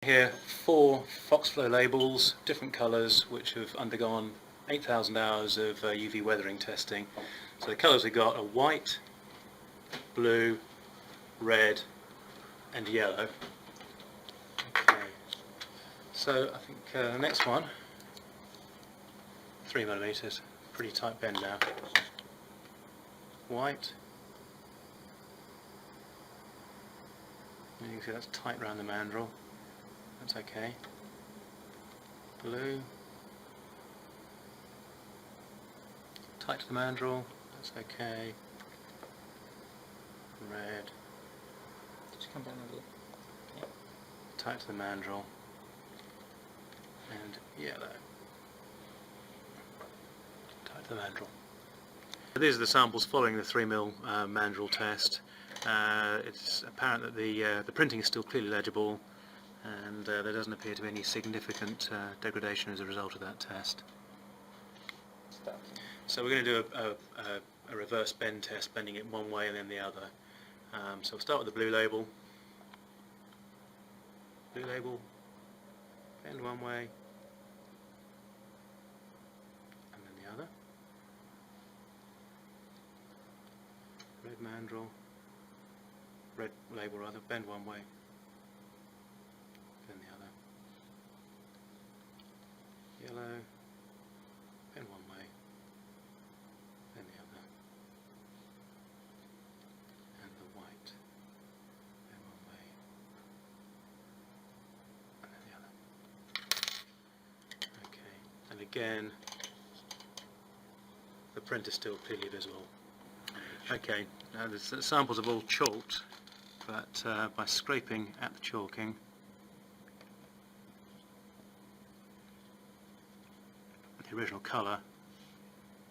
Here 4 Foxflow labels, different colours, which have undergone 8,000 hours of UV weathering testing. So the colours we got are white, blue, red and yellow. Okay. So I think the next one, 3mm, pretty tight bend now. White, and you can see that's tight around the mandrel. That's okay. Blue, tight to the mandrel, that's okay. Red, Just come down a little. Yeah. tight to the mandrel, and yellow, tight to the mandrel. These are the samples following the 3mm mandrel test. It's apparent that the printing is still clearly legible, and there doesn't appear to be any significant degradation as a result of that test. So we're going to do a reverse bend test, bending it one way and then the other. So we'll start with the blue label. Blue label, bend one way and then the other. Red mandrel, red label rather, bend one way, then the other. Yellow, bend one way, then the other. And the white, bend one way, and then the other. Okay, and again, the print is still clearly visible. Okay, now the samples have all chalked, but by scraping at the chalking, the original colour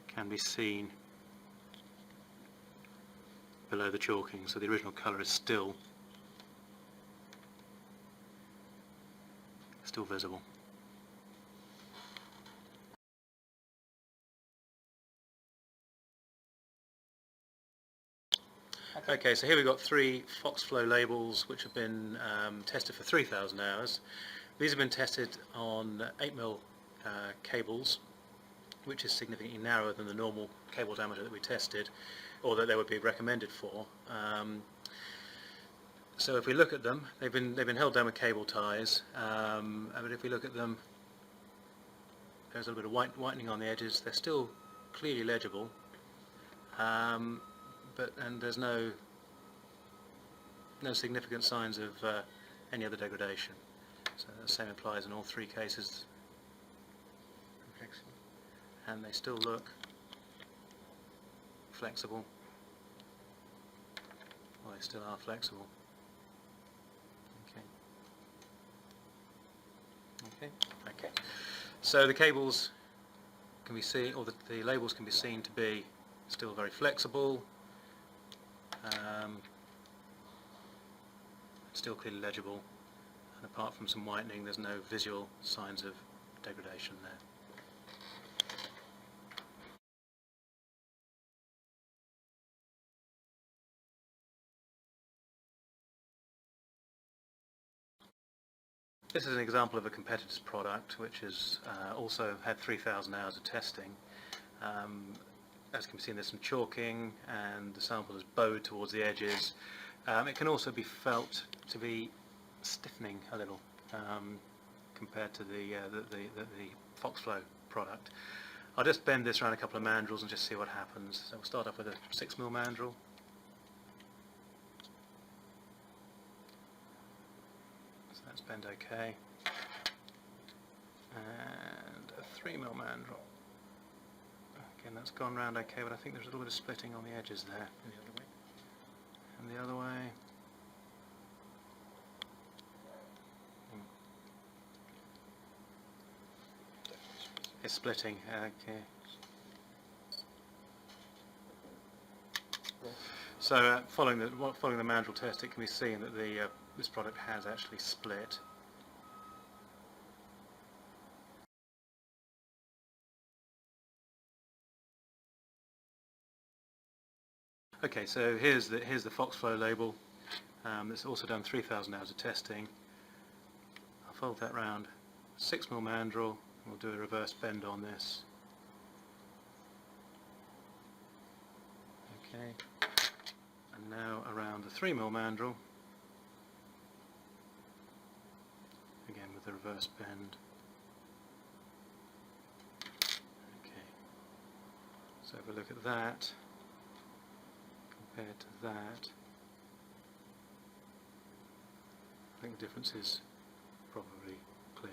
can be seen below the chalking, so the original colour is still visible. Okay, so here we've got 3 Foxflow labels which have been tested for 3,000 hours. These have been tested on 8mm cables, which is significantly narrower than the normal cable diameter that we tested, or that they would be recommended for. So if we look at them, they've been held down with cable ties, but if we look at them, there's a little bit of whitening on the edges. They're still clearly legible, and there's no significant signs of any other degradation. So the same applies in all 3 cases. And they still look flexible. Well, they still are flexible. Okay. So the cables can be seen, or the labels can be seen to be still very flexible, still clearly legible, and apart from some whitening, there's no visual signs of degradation there. This is an example of a competitor's product which has also had 3,000 hours of testing. As can be seen, there's some chalking and the sample is bowed towards the edges. It can also be felt to be stiffening a little compared to the Foxflow product. I'll just bend this around a couple of mandrels and just see what happens. So we'll start off with a 6mm mandrel. So that's bent okay. And a 3mm mandrel. Again, that's gone round okay, but I think there's a little bit of splitting on the edges there. And the other way. And the other way. It's splitting, okay. So following the mandrel test, it can be seen that this product has actually split. Okay, so here's the Foxflow label. It's also done 3,000 hours of testing. fold that round. 6mm mandrel, we'll do a reverse bend on this. Okay, and now around the 3mm mandrel, again with the reverse bend. Okay, so if we look at that compared to that, I think the difference is probably clear.